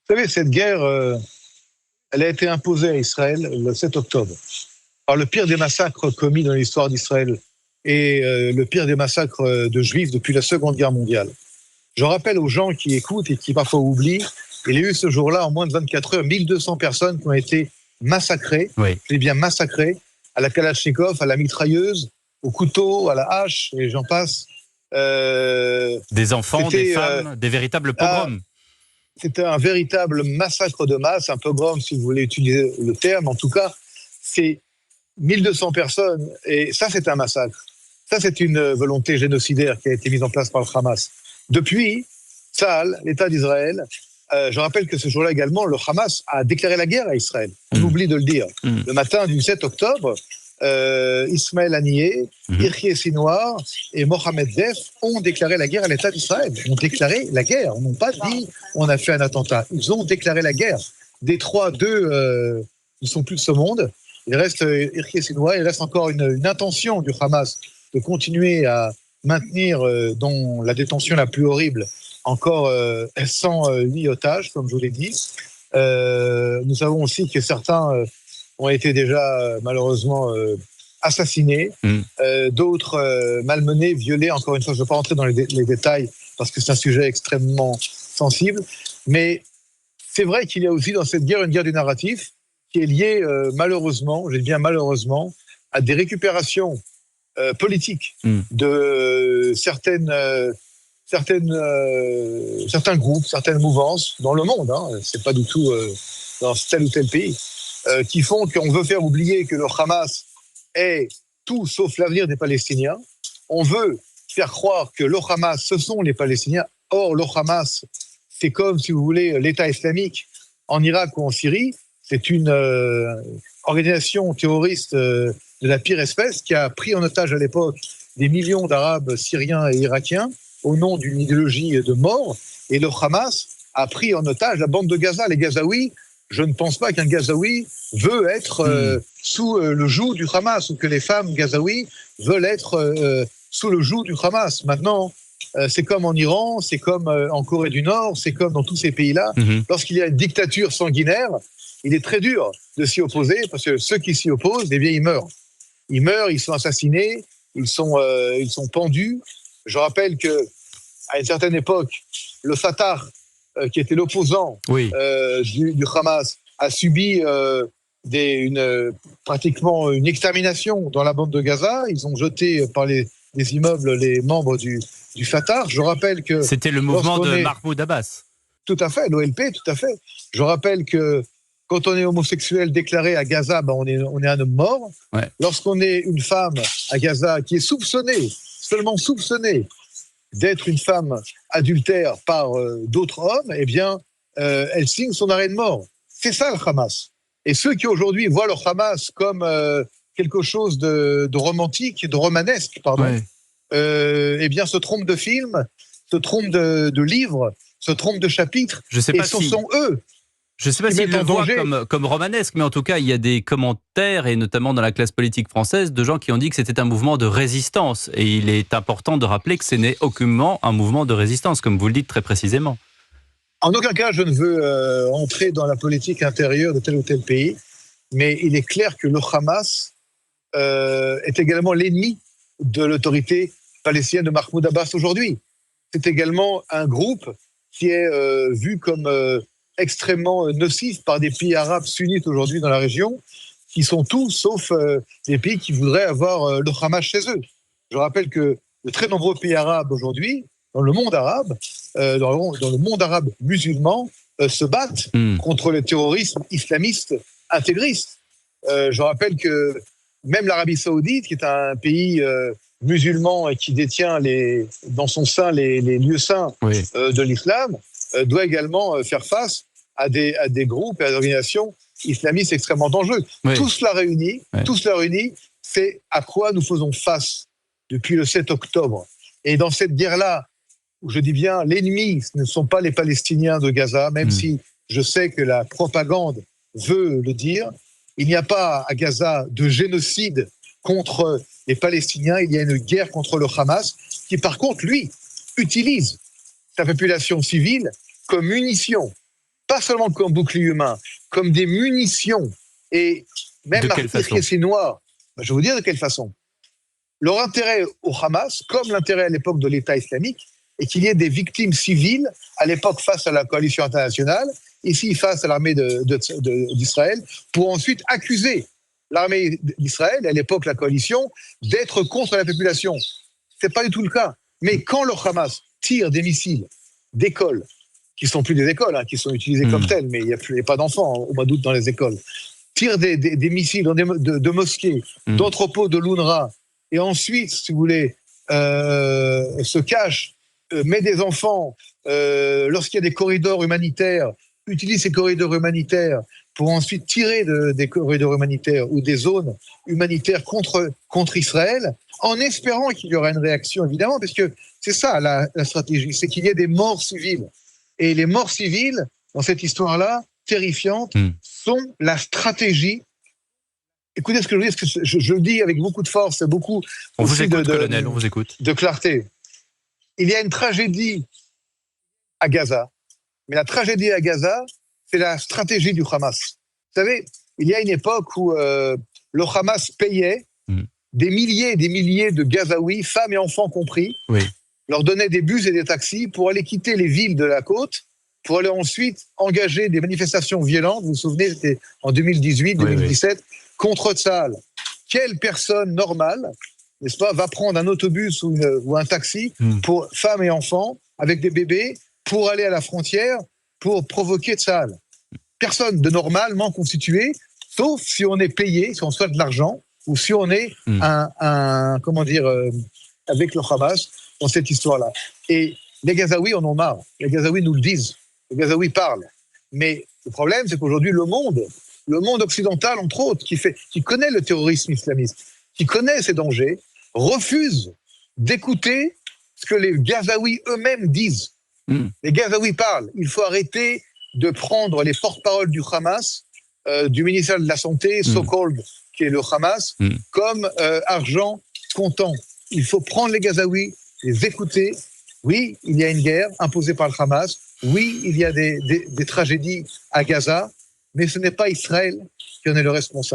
Vous savez, cette guerre, elle a été imposée à Israël le 7 octobre par le pire des massacres commis dans l'histoire d'Israël et le pire des massacres de Juifs depuis la Seconde Guerre mondiale. Je rappelle aux gens qui écoutent et qui parfois oublient, il y a eu ce jour-là, en moins de 24 heures, 1200 personnes qui ont été massacrées, Oui. je dis bien massacrées, à la Kalachnikov, à la mitrailleuse, au couteau, à la hache, et j'en passe. Des enfants, des femmes, des véritables pogroms. C'était un véritable massacre de masse, un pogrom si vous voulez utiliser le terme. En tout cas, c'est 1200 personnes, et ça c'est un massacre. Ça c'est une volonté génocidaire qui a été mise en place par le Hamas. Depuis, Tsahal, l'État d'Israël, je rappelle que ce jour-là également, le Hamas a déclaré la guerre à Israël. On oublie de le dire. Le matin du 7 octobre, Ismaël Haniyeh, Yirkey Sinwar et Mohamed Def ont déclaré la guerre à l'État d'Israël. Ils ont déclaré la guerre. Ils n'ont pas dit on a fait un attentat. Ils ont déclaré la guerre. Des trois, deux ne sont plus de ce monde. Il reste Yirkey Sinwar, il reste encore une intention du Hamas de continuer à maintenir dans la détention la plus horrible encore 108 otages, comme je vous l'ai dit. Nous savons aussi que certains ont été déjà malheureusement assassinés, d'autres malmenés, violés. Encore une fois, je ne vais pas rentrer dans les détails parce que c'est un sujet extrêmement sensible. Mais c'est vrai qu'il y a aussi dans cette guerre une guerre du narratif qui est liée malheureusement, je dis bien malheureusement, à des récupérations politiques de certains groupes, certaines mouvances dans le monde. C'est pas du tout dans tel ou tel pays. Qui font qu'on veut faire oublier que le Hamas est tout sauf l'avenir des Palestiniens. On veut faire croire que le Hamas, ce sont les Palestiniens. Or, le Hamas, c'est comme, si vous voulez, l'État islamique en Irak ou en Syrie. C'est une organisation terroriste de la pire espèce qui a pris en otage à l'époque des millions d'Arabes syriens et irakiens au nom d'une idéologie de mort. Et le Hamas a pris en otage la bande de Gaza, les Gazaouis. Je ne pense pas qu'un Gazaoui veut être sous le joug du Hamas ou que les femmes gazaouis veulent être sous le joug du Hamas. Maintenant, c'est comme en Iran, c'est comme en Corée du Nord, c'est comme dans tous ces pays-là. Lorsqu'il y a une dictature sanguinaire, il est très dur de s'y opposer parce que ceux qui s'y opposent, eh bien, ils meurent. Ils meurent, ils sont assassinés, ils sont pendus. Je rappelle que à une certaine époque, le Fatah, qui était l'opposant du Hamas, a subi pratiquement une extermination dans la bande de Gaza. Ils ont jeté par des immeubles les membres du Fatah. Je rappelle que... C'était le mouvement de Mahmoud Abbas. Tout à fait, l'OLP, tout à fait. Je rappelle que quand on est homosexuel déclaré à Gaza, on est un homme mort. Ouais. Lorsqu'on est une femme à Gaza qui est soupçonnée, seulement soupçonnée, d'être une femme adultère par d'autres hommes, eh bien, elle signe son arrêt de mort. C'est ça le Hamas. Et ceux qui aujourd'hui voient le Hamas comme quelque chose de romantique, de romanesque, eh bien, se trompent de film, se trompent de livres, se trompent de chapitres. Je sais pas ce sont eux. Je ne sais pas s'ils le voient comme romanesque, mais en tout cas, il y a des commentaires, et notamment dans la classe politique française, de gens qui ont dit que c'était un mouvement de résistance. Et il est important de rappeler que ce n'est aucunement un mouvement de résistance, comme vous le dites très précisément. En aucun cas, je ne veux entrer dans la politique intérieure de tel ou tel pays, mais il est clair que le Hamas est également l'ennemi de l'autorité palestinienne de Mahmoud Abbas aujourd'hui. C'est également un groupe qui est vu comme... extrêmement nocifs par des pays arabes sunnites aujourd'hui dans la région, qui sont tous sauf des pays qui voudraient avoir le Hamas chez eux. Je rappelle que de très nombreux pays arabes aujourd'hui, dans le monde arabe, dans le monde arabe musulman, se battent contre le terrorisme islamiste intégriste. Je rappelle que même l'Arabie Saoudite, qui est un pays musulman et qui détient dans son sein les lieux saints de l'islam, doit également faire face à des groupes et à des organisations islamistes extrêmement dangereux. Tout cela réuni, c'est à quoi nous faisons face depuis le 7 octobre. Et dans cette guerre-là, où je dis bien l'ennemi, ce ne sont pas les Palestiniens de Gaza, même si je sais que la propagande veut le dire, il n'y a pas à Gaza de génocide contre les Palestiniens, il y a une guerre contre le Hamas, qui par contre, lui, utilise sa population civile comme munition pas seulement comme bouclier humain, comme des munitions, et même martyrs c'est noir. Je vais vous dire de quelle façon. Leur intérêt au Hamas, comme l'intérêt à l'époque de l'État islamique, est qu'il y ait des victimes civiles, à l'époque face à la coalition internationale, ici face à l'armée d'Israël, pour ensuite accuser l'armée d'Israël, à l'époque la coalition, d'être contre la population. Ce n'est pas du tout le cas. Mais quand le Hamas tire des missiles d'écoles, qui ne sont plus des écoles, qui sont utilisés comme tels, mais il n'y a pas d'enfants au mois d'août dans les écoles, tire des missiles de mosquées, d'entrepôts de l'UNRWA, et ensuite, si vous voulez, se cache, met des enfants, lorsqu'il y a des corridors humanitaires, utilise ces corridors humanitaires pour ensuite tirer des corridors humanitaires ou des zones humanitaires contre Israël, en espérant qu'il y aura une réaction, évidemment, parce que c'est ça la stratégie, c'est qu'il y ait des morts civiles. Et les morts civiles, dans cette histoire-là, terrifiante, sont la stratégie. Écoutez ce que je veux dire, parce que je le dis avec beaucoup de force, beaucoup on vous écoute, colonel, on vous écoute. De clarté. Il y a une tragédie à Gaza, mais la tragédie à Gaza, c'est la stratégie du Hamas. Vous savez, il y a une époque où le Hamas payait des milliers et des milliers de Gazaouis, femmes et enfants compris, leur donnait des bus et des taxis pour aller quitter les villes de la côte, pour aller ensuite engager des manifestations violentes. Vous vous souvenez, c'était en 2018, 2017, contre Tsahal. Quelle personne normale, n'est-ce pas, va prendre un autobus ou un taxi pour femmes et enfants, avec des bébés, pour aller à la frontière, pour provoquer Tsahal? Personne de normalement constitué, sauf si on est payé, si on soit de l'argent, ou si on est avec le Hamas dans cette histoire-là. Et les Gazaouis en ont marre. Les Gazaouis nous le disent. Les Gazaouis parlent. Mais le problème, c'est qu'aujourd'hui, le monde occidental, entre autres, qui connaît le terrorisme islamiste, qui connaît ses dangers, refuse d'écouter ce que les Gazaouis eux-mêmes disent. Les Gazaouis parlent. Il faut arrêter de prendre les porte-paroles du Hamas, du ministère de la Santé, so-called, qui est le Hamas, comme argent comptant. Il faut prendre les Gazaouis, les écouter. Oui, il y a une guerre imposée par le Hamas. Oui, il y a des tragédies à Gaza, mais ce n'est pas Israël qui en est le responsable.